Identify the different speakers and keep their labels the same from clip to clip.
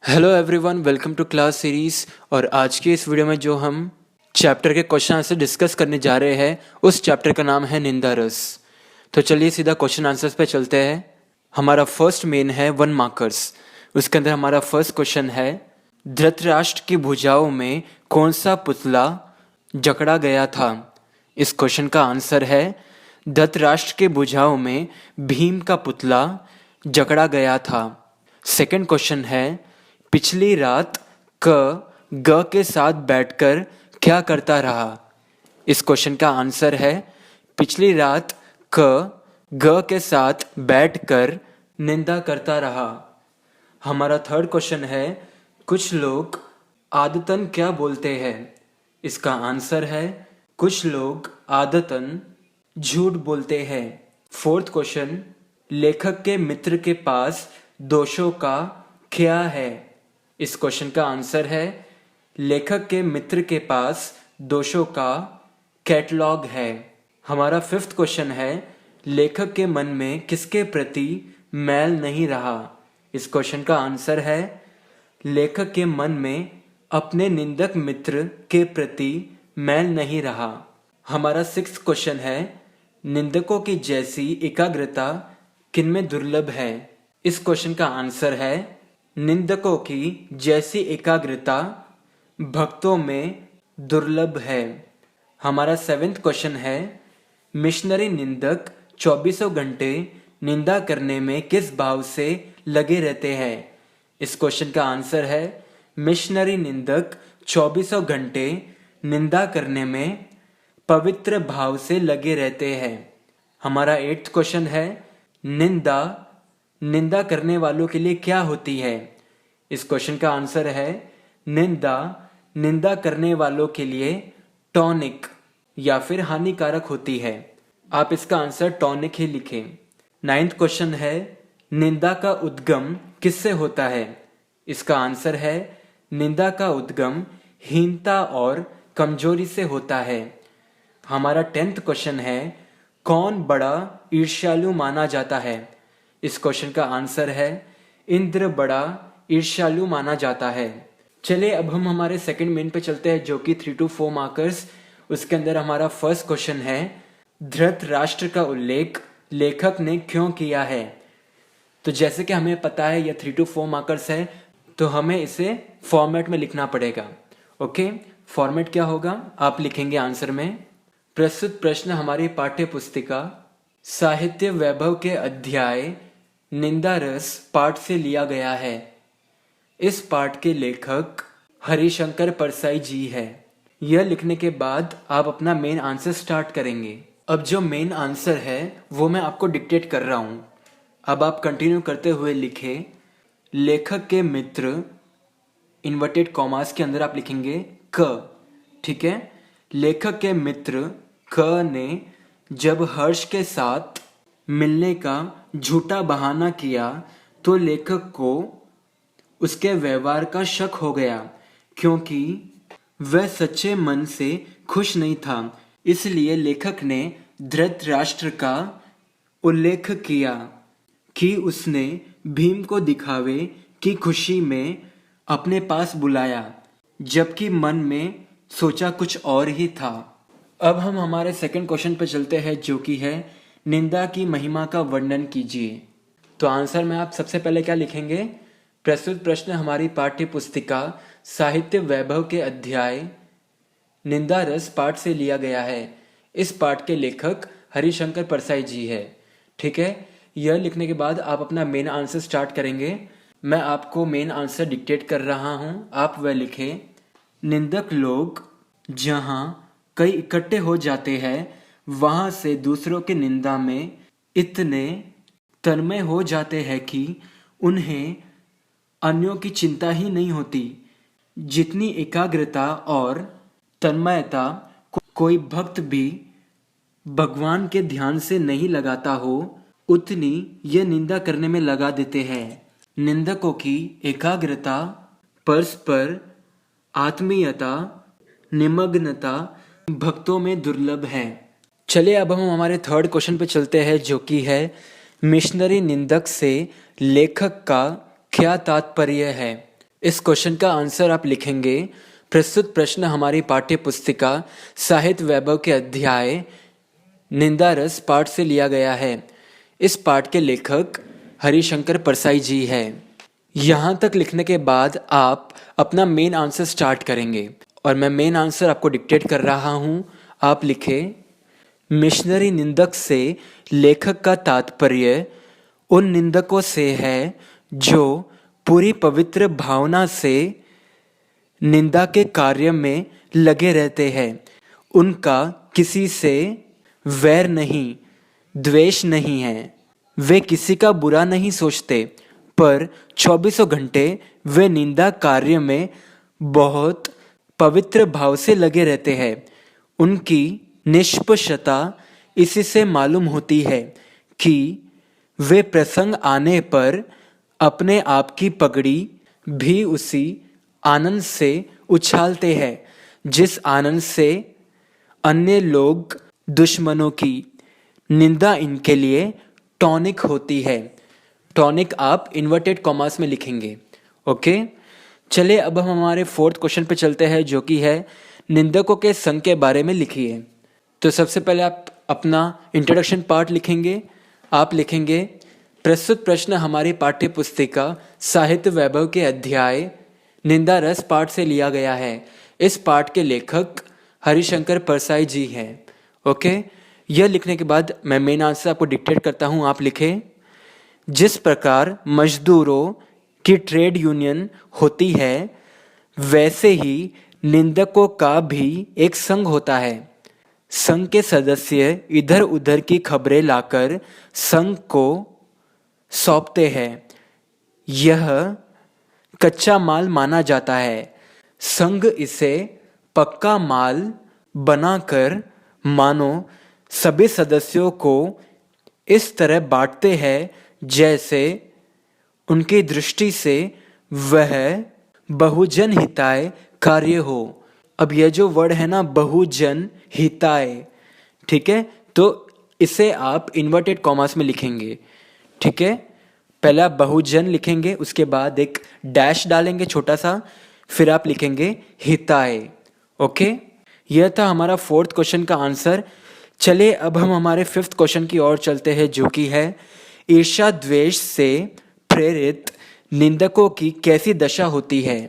Speaker 1: Hello everyone, welcome to class series. और आज के इस वीडियो में जो हम चैप्टर के क्वेश्चन आंसर डिस्कस करने जा रहे हैं उस चैप्टर का नाम है निंदा रस। तो चलिए सीधा क्वेश्चन आंसर्स पे चलते हैं। हमारा फर्स्ट मेन है 1 मार्कर्स। उसके अंदर हमारा फर्स्ट क्वेश्चन है, धृतराष्ट्र की भुजाओं में कौन सा पुतला जकड़ा गया था। इस क्वेश्चन का आंसर है, धृतराष्ट्र के भुजाओं में भीम का पुतला जकड़ा गया था। सेकंड क्वेश्चन है, पिछली रात ग के साथ बैठकर क्या करता रहा। इस क्वेश्चन का आंसर है, पिछली रात ग के साथ बैठकर निंदा करता रहा। हमारा थर्ड क्वेश्चन है, कुछ लोग आदतन क्या बोलते हैं। इसका आंसर है, कुछ लोग आदतन झूठ बोलते हैं। फोर्थ क्वेश्चन, लेखक के मित्र के पास दोषों का क्या है। इस क्वेश्चन का आंसर है, लेखक के मित्र के पास दोषों का कैटलॉग है। हमारा फिफ्थ क्वेश्चन है, लेखक के मन में किसके प्रति मैल नहीं रहा। इस क्वेश्चन का आंसर है, लेखक के मन में अपने निंदक मित्र के प्रति मैल नहीं रहा। हमारा सिक्स्थ क्वेश्चन है, निंदकों की जैसी एकाग्रता किनमें दुर्लभ है। इस क्वेश्चन का आंसर है, निंदकों की जैसी एकाग्रता भक्तों में दुर्लभ है। हमारा सेवेंथ क्वेश्चन है, मिशनरी निंदक 24 घंटे निंदा करने में किस भाव से लगे रहते हैं। इस क्वेश्चन का आंसर है, मिशनरी निंदक 24 घंटे निंदा करने में पवित्र भाव से लगे रहते हैं। हमारा एट्थ क्वेश्चन है, निंदा करने वालों के लिए क्या होती है। इस क्वेश्चन का आंसर है, निंदा करने वालों के लिए टॉनिक या फिर हानिकारक होती है। आप इसका आंसर टॉनिक ही लिखें। नाइन्थ क्वेश्चन है, निंदा का उद्गम किससे होता है। इसका आंसर है, निंदा का उद्गम हीनता और कमजोरी से होता है। हमारा 10th क्वेश्चन है, कौन बड़ा ईर्ष्यालु माना जाता है। इस क्वेश्चन का आंसर है, इंद्र बड़ा ईर्ष्यालु माना जाता है। चलिए अब हम हमारे सेकंड मेन पे चलते हैं, जो कि 3 to 4 मार्कर्स। उसके अंदर हमारा फर्स्ट क्वेश्चन है, धृतराष्ट्र का उल्लेख लेखक ने क्यों किया है। तो जैसे कि हमें पता है यह 3 to 4 मार्कर्स है, तो हमें इसे फॉर्मेट में लिखना पड़ेगा। ओके, फॉर्मेट क्या होगा, आप लिखेंगे आंसर में, प्रस्तुत प्रश्न हमारी पाठ्य पुस्तिका साहित्य वैभव के अध्याय निंदा रस पाठ से लिया गया है। इस पाठ के लेखक हरिशंकर परसाई जी है। यह लिखने के बाद आप अपना मेन आंसर स्टार्ट करेंगे। अब जो मेन आंसर है वो मैं आपको डिक्टेट कर रहा हूं। अब आप कंटिन्यू करते हुए लिखे, लेखक के मित्र इन्वर्टेड कॉमास के अंदर आप लिखेंगे क। ठीक है, लेखक के मित्र क ने जब हर्ष के साथ मिलने का झूठा बहाना किया तो लेखक को उसके व्यवहार का शक हो गया, क्योंकि वह सच्चे मन से खुश नहीं था। इसलिए लेखक ने धृतराष्ट्र का उल्लेख किया कि उसने भीम को दिखावे की खुशी में अपने पास बुलाया, जबकि मन में सोचा कुछ और ही था। अब हम हमारे सेकंड क्वेश्चन पर चलते हैं, जो कि है, निंदा की महिमा का वर्णन कीजिए। तो आंसर में आप सबसे पहले क्या लिखेंगे, प्रस्तुत प्रश्न हमारी पाठ्य पुस्तिका साहित्य वैभव के अध्याय निंदा रस पाठ से लिया गया है। इस पाठ के लेखक हरिशंकर परसाई जी है। ठीक है, यह लिखने के बाद आप अपना मेन आंसर स्टार्ट करेंगे। मैं आपको मेन आंसर डिक्टेट कर रहा हूं, आप वह लिखें, निंदक लोग जहां कई इकट्ठे हो जाते हैं वहां से दूसरों की निंदा में इतने तन्मय हो जाते हैं कि उन्हें अन्यों की चिंता ही नहीं होती। जितनी एकाग्रता और तन्मयता कोई भक्त भी भगवान के ध्यान से नहीं लगाता हो, उतनी यह निंदा करने में लगा देते हैं। निंदकों की एकाग्रता, परस्पर आत्मीयता, निमग्नता भक्तों में दुर्लभ है। चलिए अब हम हमारे थर्ड क्वेश्चन पे चलते हैं, जो कि है, मिशनरी निंदक से लेखक का क्या तात्पर्य है। इस क्वेश्चन का आंसर आप लिखेंगे। प्रस्तुत प्रश्न हमारी पाठ्य पुस्तिका साहित्य वैभव के अध्याय निंदा रस पाठ से लिया गया है। इस पाठ के लेखक हरिशंकर परसाई जी हैं। यहाँ तक लिखने के बाद आप अपना मेन आंसर स्टार्ट करेंगे और मैं मेन आंसर आपको डिक्टेट कर रहा हूँ। आप लिखें, मिशनरी निंदक से लेखक का तात्पर्य उन निंदकों से है जो पूरी पवित्र भावना से निंदा के कार्य में लगे रहते हैं। उनका किसी से वैर नहीं, द्वेष नहीं है। वे किसी का बुरा नहीं सोचते, पर 24 घंटे वे निंदा कार्य में बहुत पवित्र भाव से लगे रहते हैं। उनकी निष्पक्षता इसी से मालूम होती है कि वे प्रसंग आने पर अपने आप की पगड़ी भी उसी आनंद से उछालते हैं जिस आनंद से अन्य लोग दुश्मनों की निंदा इनके लिए टॉनिक होती है। टॉनिक आप इन्वर्टेड कॉमास में लिखेंगे। ओके, चलिए अब हम हमारे फोर्थ क्वेश्चन पे चलते हैं, जो कि है निंदकों के संघ के बारे में लिखिए। तो सबसे पहले आप अपना इंट्रोडक्शन पार्ट लिखेंगे। आप लिखेंगे, प्रस्तुत प्रश्न हमारी पाठ्य पुस्तिका साहित्य वैभव के अध्याय निंदा रस पाठ से लिया गया है। इस पाठ के लेखक हरिशंकर परसाई जी हैं। ओके, यह लिखने के बाद मैं मेन आंसर आपको डिक्टेट करता हूँ। आप लिखें, जिस प्रकार मजदूरों की ट्रेड यूनियन होती है, वैसे ही निंदकों का भी एक संघ होता है। संघ के सदस्य इधर उधर की खबरें लाकर संघ को सौंपते हैं। यह कच्चा माल माना जाता है। संघ इसे पक्का माल बनाकर मानो सभी सदस्यों को इस तरह बांटते हैं जैसे उनकी दृष्टि से वह बहुजन हिताय कार्य हो। अब यह जो वर्ड है ना, बहुजन हिताय, ठीक है, तो इसे आप इन्वर्टेड कॉमास में लिखेंगे। ठीक है, पहले आप बहुजन लिखेंगे, उसके बाद एक डैश डालेंगे छोटा सा, फिर आप लिखेंगे हिताय। ओके, यह था हमारा फोर्थ क्वेश्चन का आंसर। चलिए अब हम हमारे फिफ्थ क्वेश्चन की ओर चलते हैं, जो कि है ईर्ष्या द्वेष से प्रेरित निंदकों की कैसी दशा होती है।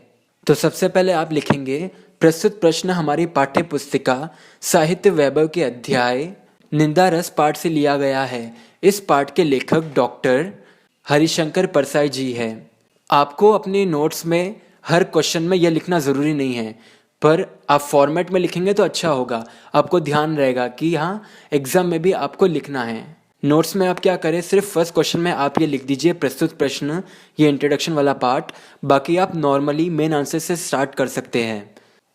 Speaker 1: तो सबसे पहले आप लिखेंगे, प्रस्तुत प्रश्न हमारी पाठ्य पुस्तिका साहित्य वैभव के अध्याय निंदा रस पाठ से लिया गया है। इस पाठ के लेखक डॉक्टर हरिशंकर परसाई जी हैं। आपको अपने नोट्स में हर क्वेश्चन में यह लिखना ज़रूरी नहीं है, पर आप फॉर्मेट में लिखेंगे तो अच्छा होगा। आपको ध्यान रहेगा कि हाँ, एग्जाम में भी आपको लिखना है। नोट्स में आप क्या करें, सिर्फ फर्स्ट क्वेश्चन में आप ये लिख दीजिए प्रस्तुत प्रश्न, ये इंट्रोडक्शन वाला पार्ट। बाकी आप नॉर्मली मेन आंसर से स्टार्ट कर सकते हैं।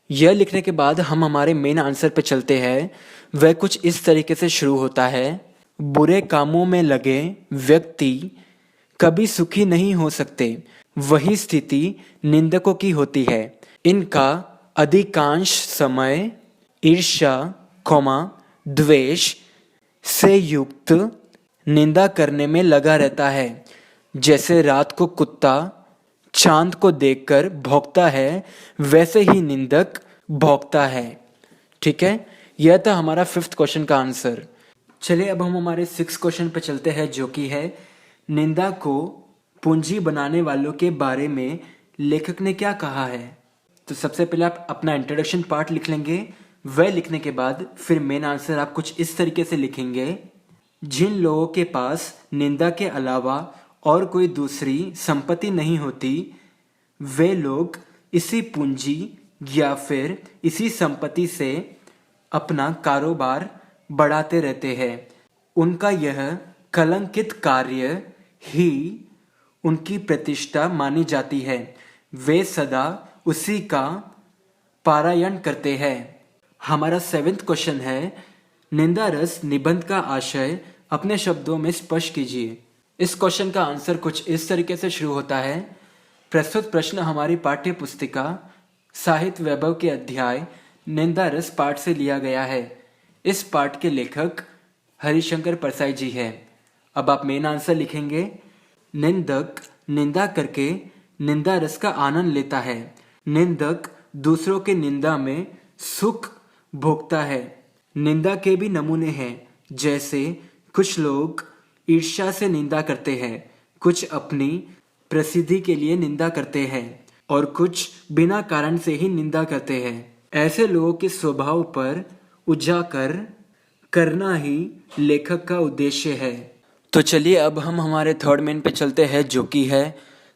Speaker 1: यह लिखने के बाद हम हमारे मेन आंसर पे चलते हैं। वह कुछ इस तरीके से शुरू होता है, बुरे कामों में लगे व्यक्ति कभी सुखी नहीं हो सकते। वही स्थिति निंदकों की होती है। इनका अधिकांश समय ईर्ष्या, द्वेष से युक्त निंदा करने में लगा रहता है। जैसे रात को कुत्ता चांद को देखकर भौंकता है, वैसे ही निंदक भौंकता है। ठीक है, यह था हमारा फिफ्थ क्वेश्चन का आंसर। चलिए अब हम हमारे सिक्स क्वेश्चन पे चलते हैं, जो कि है निंदा को पूंजी बनाने वालों के बारे में लेखक ने क्या कहा है। तो सबसे पहले आप अपना इंट्रोडक्शन पार्ट लिख लेंगे। वह लिखने के बाद फिर मेन आंसर आप कुछ इस तरीके से लिखेंगे, जिन लोगों के पास निंदा के अलावा और कोई दूसरी संपत्ति नहीं होती, वे लोग इसी पूंजी या फिर इसी संपत्ति से अपना कारोबार बढ़ाते रहते हैं। उनका यह कलंकित कार्य ही उनकी प्रतिष्ठा मानी जाती है। वे सदा उसी का पारायण करते हैं। हमारा सेवेंथ क्वेश्चन है, निंदा रस निबंध का आशय अपने शब्दों में स्पष्ट कीजिए। इस क्वेश्चन का आंसर कुछ इस तरीके से शुरू होता है, प्रस्तुत प्रश्न हमारी पाठ्य पुस्तिका साहित्य वैभव के अध्याय निंदा रस पाठ से लिया गया है। इस पाठ के लेखक हरिशंकर परसाई जी हैं। अब आप मेन आंसर लिखेंगे, निंदक निंदा करके निंदा रस का आनंद लेता है। निंदक दूसरों के निंदा में सुख भोगता है। निंदा के भी नमूने हैं, जैसे कुछ लोग ईर्ष्या से निंदा करते हैं, कुछ अपनी प्रसिद्धि के लिए निंदा करते हैं और कुछ बिना कारण से ही निंदा करते हैं। ऐसे लोगों के स्वभाव पर उजागर करना ही लेखक का उद्देश्य है। तो चलिए अब हम हमारे थर्ड मेन पे चलते हैं, जो कि है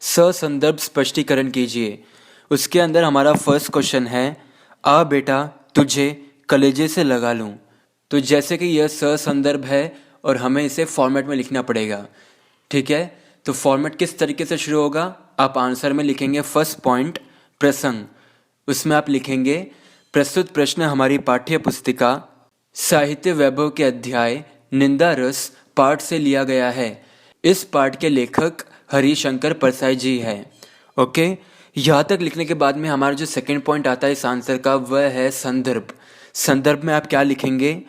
Speaker 1: ससंदर्भ स्पष्टीकरण कीजिए। उसके अंदर हमारा फर्स्ट क्वेश्चन है, आ बेटा तुझे कलेजे से लगा लूं। तो जैसे कि यह ससंदर्भ है और हमें इसे फॉर्मेट में लिखना पड़ेगा, ठीक है। तो फॉर्मेट किस तरीके से शुरू होगा, आप आंसर में लिखेंगे फर्स्ट पॉइंट प्रसंग। उसमें आप लिखेंगे प्रस्तुत प्रश्न हमारी पाठ्य पुस्तिका साहित्य वैभव के अध्याय निंदा रस पाठ से लिया गया है। इस पाठ के लेखक हरिशंकर परसाई जी हैं। ओके, यहाँ तक लिखने के बाद में हमारा जो सेकंड पॉइंट आता है इस आंसर का, वह है संदर्भ। संदर्भ में आप क्या लिखेंगे,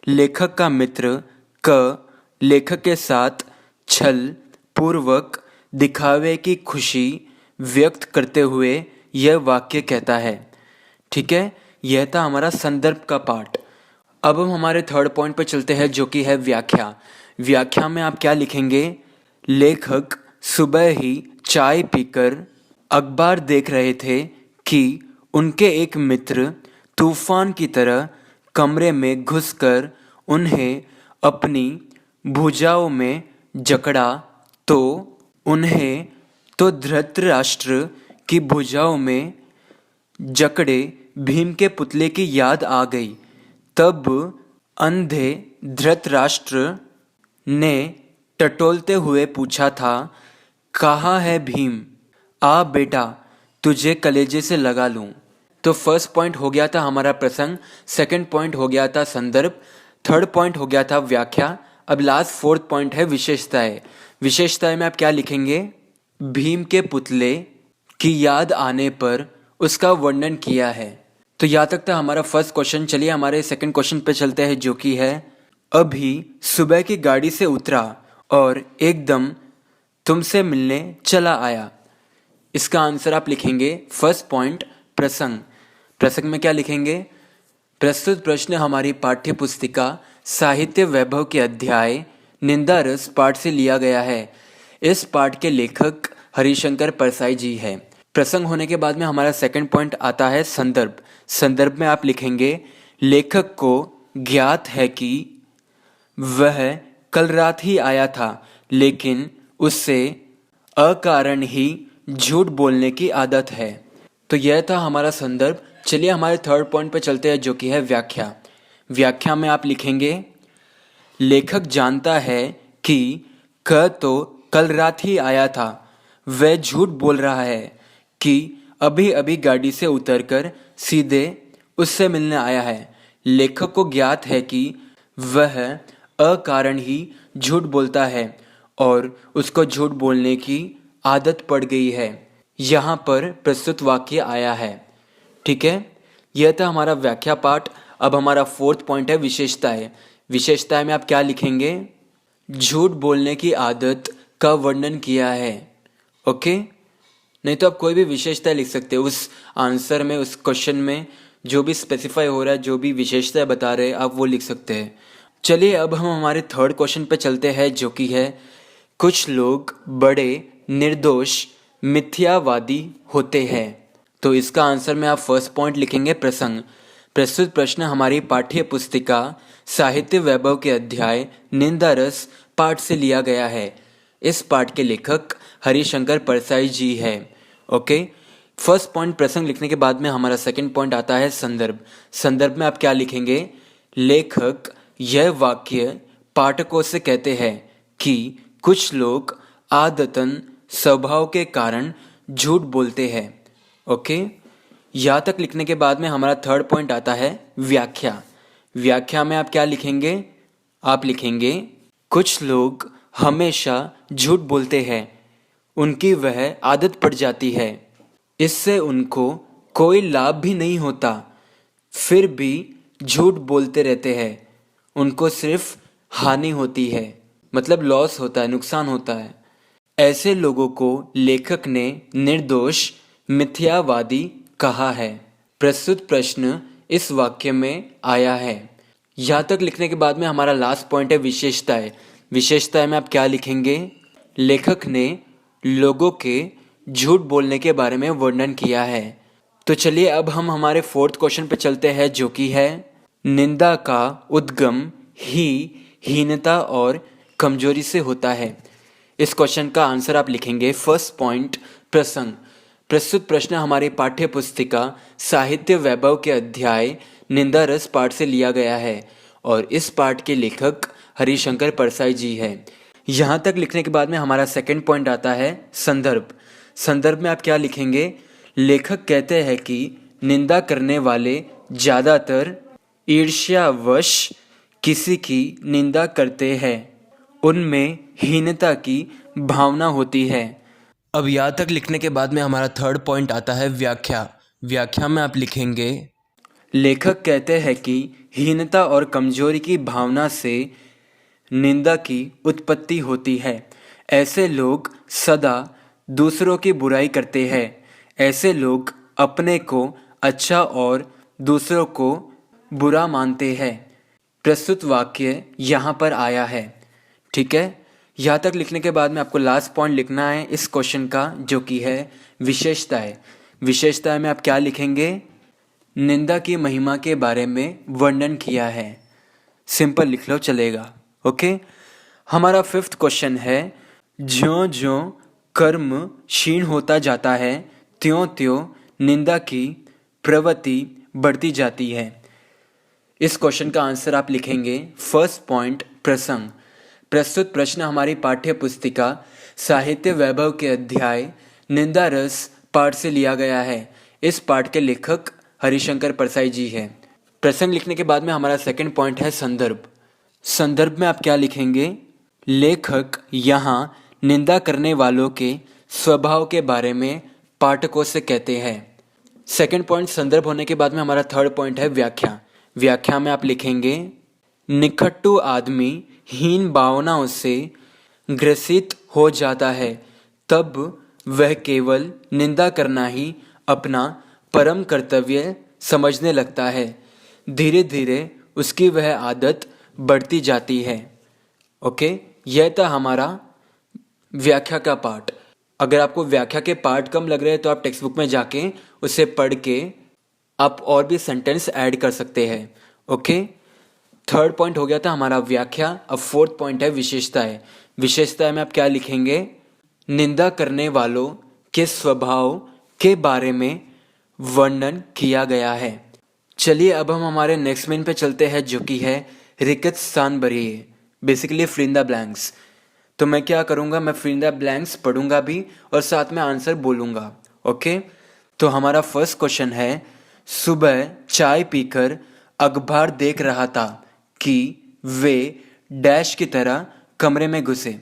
Speaker 1: लेखक का मित्र क लेखक के साथ छल पूर्वक दिखावे की खुशी व्यक्त करते हुए यह वाक्य कहता है। ठीक है, यह था हमारा संदर्भ का पार्ट। अब हम हमारे थर्ड पॉइंट पर चलते हैं, जो कि है व्याख्या। व्याख्या में आप क्या लिखेंगे, लेखक सुबह ही चाय पीकर अखबार देख रहे थे कि उनके एक मित्र तूफान की तरह कमरे में घुसकर उन्हें अपनी भुजाओं में जकड़ा, तो उन्हें तो धृतराष्ट्र की भुजाओं में जकड़े भीम के पुतले की याद आ गई। तब अंधे धृतराष्ट्र ने टटोलते हुए पूछा था, कहाँ है भीम, आ बेटा तुझे कलेजे से लगा लूं। तो फर्स्ट पॉइंट हो गया था हमारा प्रसंग, सेकंड पॉइंट हो गया था संदर्भ, थर्ड पॉइंट हो गया था व्याख्या। अब लास्ट फोर्थ पॉइंट है विशेषताएं। विशेषताएं में आप क्या लिखेंगे, भीम के पुतले की याद आने पर उसका वर्णन किया है। तो यहाँ तक था हमारा फर्स्ट क्वेश्चन। चलिए हमारे सेकंड क्वेश्चन पे चलते हैं, जो कि है, अभी सुबह की गाड़ी से उतरा और एकदम तुमसे मिलने चला आया। इसका आंसर आप लिखेंगे फर्स्ट पॉइंट प्रसंग। प्रसंग में क्या लिखेंगे, प्रस्तुत प्रश्न हमारी पाठ्य पुस्तिका साहित्य वैभव के अध्याय निंदा रस पाठ से लिया गया है। इस पाठ के लेखक हरिशंकर परसाई जी हैं। प्रसंग होने के बाद में हमारा सेकंड पॉइंट आता है संदर्भ। संदर्भ में आप लिखेंगे, लेखक को ज्ञात है कि वह कल रात ही आया था, लेकिन उससे अकारण ही झूठ बोलने की आदत है। तो यह था हमारा संदर्भ। चलिए हमारे थर्ड पॉइंट पर चलते हैं, जो कि है व्याख्या। व्याख्या में आप लिखेंगे, लेखक जानता है कि क तो कल रात ही आया था, वह झूठ बोल रहा है कि अभी अभी गाड़ी से उतरकर सीधे उससे मिलने आया है। लेखक को ज्ञात है कि वह अकारण ही झूठ बोलता है और उसको झूठ बोलने की आदत पड़ गई है। यहाँ पर प्रस्तुत वाक्य आया है। ठीक है, यह था हमारा व्याख्या पाठ। अब हमारा फोर्थ पॉइंट है विशेषताएं। विशेषताएं में आप क्या लिखेंगे, झूठ बोलने की आदत का वर्णन किया है। ओके, नहीं तो आप कोई भी विशेषता लिख सकते हो उस आंसर में, उस क्वेश्चन में जो भी स्पेसिफाई हो रहा है, जो भी विशेषताएं बता रहे हैं आप वो लिख सकते हैं। चलिए अब हम हमारे थर्ड क्वेश्चन पे चलते हैं, जो कि है, कुछ लोग बड़े निर्दोष मिथ्यावादी होते हैं। तो इसका आंसर में आप फर्स्ट पॉइंट लिखेंगे प्रसंग। प्रस्तुत प्रश्न हमारी पाठ्य पुस्तिका साहित्य वैभव के अध्याय निंदा रस पाठ से लिया गया है। इस पाठ के लेखक हरिशंकर परसाई जी है। ओके, फर्स्ट पॉइंट प्रसंग लिखने के बाद में हमारा सेकंड पॉइंट आता है संदर्भ। संदर्भ में आप क्या लिखेंगे, लेखक यह वाक्य पाठकों से कहते हैं कि कुछ लोग आदतन स्वभाव के कारण झूठ बोलते हैं। ओके, यहाँ तक लिखने के बाद में हमारा थर्ड पॉइंट आता है व्याख्या। व्याख्या में आप क्या लिखेंगे, आप लिखेंगे, कुछ लोग हमेशा झूठ बोलते हैं, उनकी वह आदत पड़ जाती है, इससे उनको कोई लाभ भी नहीं होता, फिर भी झूठ बोलते रहते हैं, उनको सिर्फ हानि होती है, मतलब लॉस होता है, नुकसान होता है। ऐसे लोगों को लेखक ने निर्दोष मिथ्यावादी कहा है। प्रस्तुत प्रश्न इस वाक्य में आया है। यहाँ तक लिखने के बाद में हमारा लास्ट पॉइंट है विशेषताएं। विशेषताएं में आप क्या लिखेंगे? लेखक ने लोगों के झूठ बोलने के बारे में वर्णन किया है। तो चलिए अब हम हमारे फोर्थ क्वेश्चन पे चलते हैं, जो कि है निंदा का उद्गम ही हीनता और कमजोरी से होता है। इस क्वेश्चन का आंसर आप लिखेंगे फर्स्ट पॉइंट प्रसंग। प्रस्तुत प्रश्न हमारी पाठ्य पुस्तिका साहित्य वैभव के अध्याय निंदा रस पाठ से लिया गया है और इस पाठ के लेखक हरिशंकर परसाई जी है। यहाँ तक लिखने के बाद में हमारा सेकंड पॉइंट आता है संदर्भ। संदर्भ में आप क्या लिखेंगे? लेखक कहते हैं कि निंदा करने वाले ज़्यादातर ईर्ष्यावश किसी की निंदा करते हैं, उनमें हीनता की भावना होती है। अब यहाँ तक लिखने के बाद में हमारा थर्ड पॉइंट आता है व्याख्या। व्याख्या में आप लिखेंगे लेखक कहते हैं कि हीनता और कमजोरी की भावना से निंदा की उत्पत्ति होती है। ऐसे लोग सदा दूसरों की बुराई करते हैं। ऐसे लोग अपने को अच्छा और दूसरों को बुरा मानते हैं। प्रस्तुत वाक्य यहाँ पर आया है। ठीक है, यहाँ तक लिखने के बाद में आपको लास्ट पॉइंट लिखना है इस क्वेश्चन का, जो कि है विशेषताएं। विशेषताएं में आप क्या लिखेंगे? निंदा की महिमा के बारे में वर्णन किया है। सिंपल लिख लो, चलेगा। ओके, हमारा फिफ्थ क्वेश्चन है ज्यों ज्यों कर्म क्षीण होता जाता है त्यों त्यों निंदा की प्रवृत्ति बढ़ती जाती है। इस क्वेश्चन का आंसर आप लिखेंगे फर्स्ट पॉइंट प्रसंग। प्रस्तुत प्रश्न हमारी पाठ्य पुस्तिका साहित्य वैभव के अध्याय निंदा रस पाठ से लिया गया है। इस पाठ के लेखक हरिशंकर परसाई जी है। प्रसंग लिखने के बाद में हमारा सेकंड पॉइंट है संदर्भ। संदर्भ में आप क्या लिखेंगे? लेखक यहाँ निंदा करने वालों के स्वभाव के बारे में पाठकों से कहते हैं। सेकंड पॉइंट संदर्भ होने के बाद में हमारा थर्ड पॉइंट है व्याख्या। व्याख्या में आप लिखेंगे निखट्टू आदमी हीन भावनाओं से ग्रसित हो जाता है, तब वह केवल निंदा करना ही अपना परम कर्तव्य समझने लगता है। धीरे धीरे उसकी वह आदत बढ़ती जाती है। ओके, यह था हमारा व्याख्या का पार्ट। अगर आपको व्याख्या के पार्ट कम लग रहे हैं तो आप टेक्स्ट बुक में जाके उसे पढ़ के आप और भी सेंटेंस ऐड कर सकते हैं। ओके, थर्ड पॉइंट हो गया था हमारा व्याख्या। अब फोर्थ पॉइंट है विशेषताएं। विशेषताएं में आप क्या लिखेंगे? निंदा करने वालों के स्वभाव के बारे में वर्णन किया गया है। चलिए अब हम हमारे नेक्स्ट मेन पे चलते हैं, जो कि है रिक्त स्थान भरिए, basically fill in the blanks. तो मैं क्या करूँगा, मैं फिल इन द ब्लैंक्स पढ़ूंगा भी और साथ में आंसर बोलूँगा। ओके, तो हमारा फर्स्ट क्वेश्चन है सुबह चाय पीकर अखबार देख रहा था कि वे डैश की तरह कमरे में घुसे।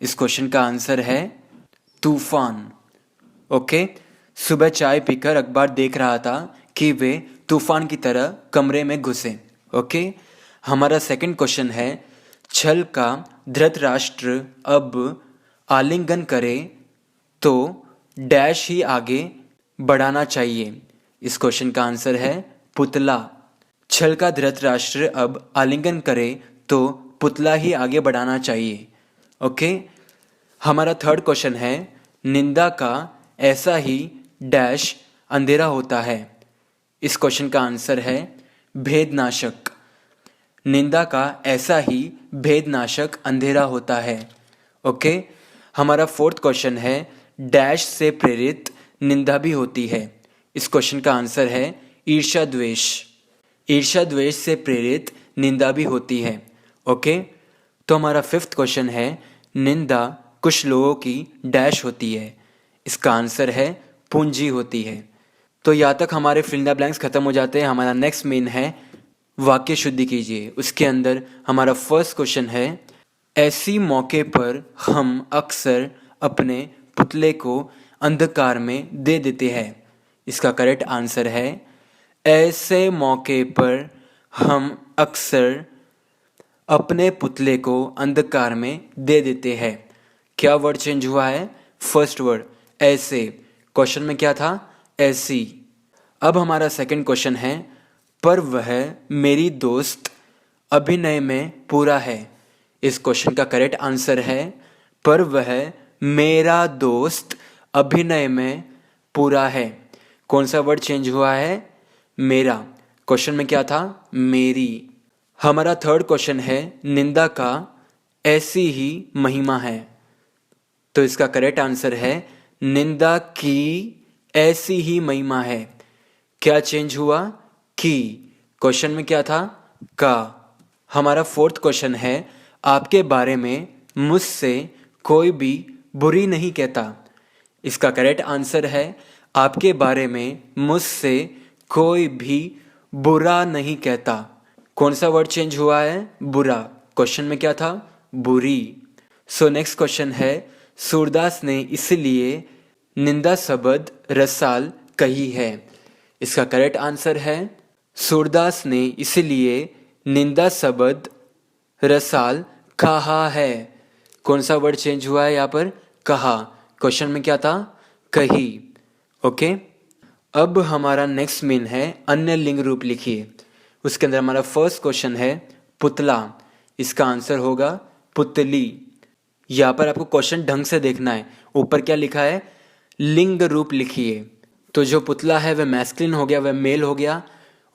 Speaker 1: इस क्वेश्चन का आंसर है तूफान। ओके, सुबह चाय पीकर अखबार देख रहा था कि वे तूफान की तरह कमरे में घुसे। ओके, हमारा सेकंड क्वेश्चन है छल का धृतराष्ट्र अब आलिंगन करे तो डैश ही आगे बढ़ाना चाहिए। इस क्वेश्चन का आंसर है पुतला। छल का धृतराष्ट्र अब आलिंगन करे तो पुतला ही आगे बढ़ाना चाहिए। ओके, हमारा थर्ड क्वेश्चन है निंदा का ऐसा ही डैश अंधेरा होता है। इस क्वेश्चन का आंसर है भेदनाशक। निंदा का ऐसा ही भेदनाशक अंधेरा होता है। ओके, हमारा फोर्थ क्वेश्चन है डैश से प्रेरित निंदा भी होती है। इस क्वेश्चन का आंसर है ईर्ष्या द्वेष। ईर्ष्या द्वेष से प्रेरित निंदा भी होती है। ओके, तो हमारा फिफ्थ क्वेश्चन है निंदा कुछ लोगों की डैश होती है। इसका आंसर है पूंजी होती है। तो यहाँ तक हमारे फिल इन द ब्लैंक्स खत्म हो जाते हैं। हमारा नेक्स्ट मेन है वाक्य शुद्धि कीजिए। उसके अंदर हमारा फर्स्ट क्वेश्चन है ऐसी मौके पर हम अक्सर अपने पुतले को अंधकार में दे देते हैं। इसका करेक्ट आंसर है ऐसे मौके पर हम अक्सर अपने पुतले को अंधकार में दे देते हैं। क्या वर्ड चेंज हुआ है? फर्स्ट वर्ड ऐसे। क्वेश्चन में क्या था? ऐसी। अब हमारा सेकंड क्वेश्चन है, पर वह मेरी दोस्त अभिनय में पूरा है। इस क्वेश्चन का करेक्ट आंसर है, पर वह मेरा दोस्त अभिनय में पूरा है। कौन सा वर्ड चेंज हुआ है? मेरा। क्वेश्चन में क्या था? मेरी। हमारा थर्ड क्वेश्चन है, निंदा का ऐसी ही महिमा है। तो इसका करेक्ट आंसर है, निंदा की ऐसी ही महिमा है। क्या चेंज हुआ? की। क्वेश्चन में क्या था? का। हमारा फोर्थ क्वेश्चन है, आपके बारे में मुझसे कोई भी बुरी नहीं कहता। इसका करेक्ट आंसर है, आपके बारे में मुझसे कोई भी बुरा नहीं कहता। कौन सा वर्ड चेंज हुआ है? बुरा। क्वेश्चन में क्या था? बुरी। सो नेक्स्ट क्वेश्चन है, सूरदास ने इसलिए निंदा शब्द रसाल कही है। इसका करेक्ट आंसर है, सूरदास ने इसलिए निंदा शब्द रसाल कहा है। कौन सा वर्ड चेंज हुआ है यहाँ पर? कहा। क्वेश्चन में क्या था? कही। ओके। अब हमारा नेक्स्ट मेन है, अन्य लिंग रूप लिखिए। उसके अंदर हमारा फर्स्ट क्वेश्चन है, पुतला। इसका आंसर होगा पुतली। यहाँ पर आपको क्वेश्चन ढंग से देखना है। ऊपर क्या लिखा है? लिंग रूप लिखिए। तो जो पुतला है वह मैस्कुलिन हो गया, वह मेल हो गया,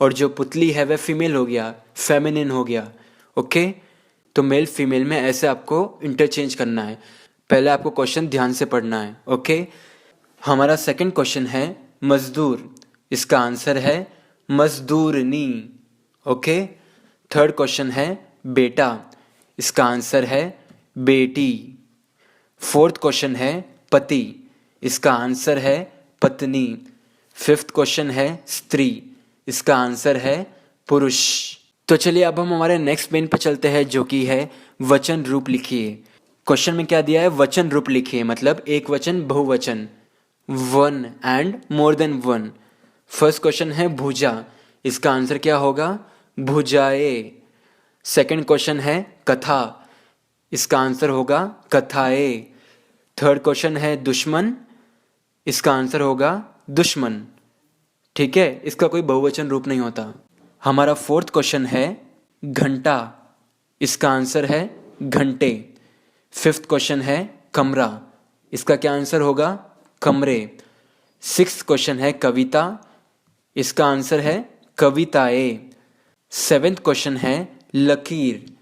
Speaker 1: और जो पुतली है वह फीमेल हो गया, फेमिनिन हो गया। ओके। तो मेल फीमेल में ऐसे आपको इंटरचेंज करना है। पहले आपको क्वेश्चन ध्यान से पढ़ना है। ओके। हमारा सेकंड क्वेश्चन है, मजदूर। इसका आंसर है मजदूरनी। ओके। थर्ड क्वेश्चन है, बेटा। इसका आंसर है बेटी। फोर्थ क्वेश्चन है, पति। इसका आंसर है पत्नी। फिफ्थ क्वेश्चन है, स्त्री। इसका आंसर है पुरुष। तो चलिए अब हम हमारे नेक्स्ट पेन पे चलते हैं, जो कि है वचन रूप लिखिए। क्वेश्चन में क्या दिया है? वचन रूप लिखिए, मतलब एक वचन, बहुवचन, one and more than one. First question है भुजा। इसका आंसर क्या होगा? भुजाए। सेकंड क्वेश्चन है कथा। इसका आंसर होगा कथाए। थर्ड क्वेश्चन है दुश्मन। इसका आंसर होगा दुश्मन। ठीक है, इसका कोई बहुवचन रूप नहीं होता। हमारा फोर्थ क्वेश्चन है घंटा। इसका आंसर है घंटे। फिफ्थ क्वेश्चन है कमरा। इसका क्या आंसर होगा? कमरे। सिक्स्थ क्वेश्चन है कविता। इसका आंसर है कविताएं। सेवेंथ क्वेश्चन है लकीर।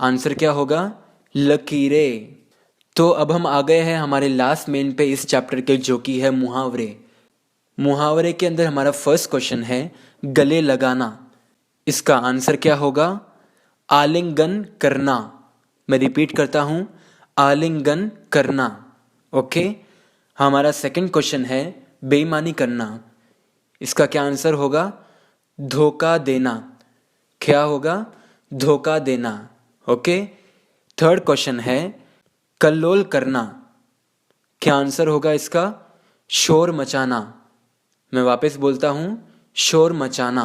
Speaker 1: आंसर क्या होगा? लकीरें। तो अब हम आ गए हैं हमारे लास्ट मेन पे इस चैप्टर के, जो कि है मुहावरे। मुहावरे के अंदर हमारा फर्स्ट क्वेश्चन है गले लगाना। इसका आंसर क्या होगा? आलिंगन करना। मैं रिपीट करता हूं, आलिंगन करना। ओके। हमारा सेकंड क्वेश्चन है बेईमानी करना। इसका क्या आंसर होगा? धोखा देना। क्या होगा? धोखा देना। ओके। थर्ड क्वेश्चन है कल्लोल करना। क्या आंसर होगा इसका? शोर मचाना। मैं वापस बोलता हूं, शोर मचाना।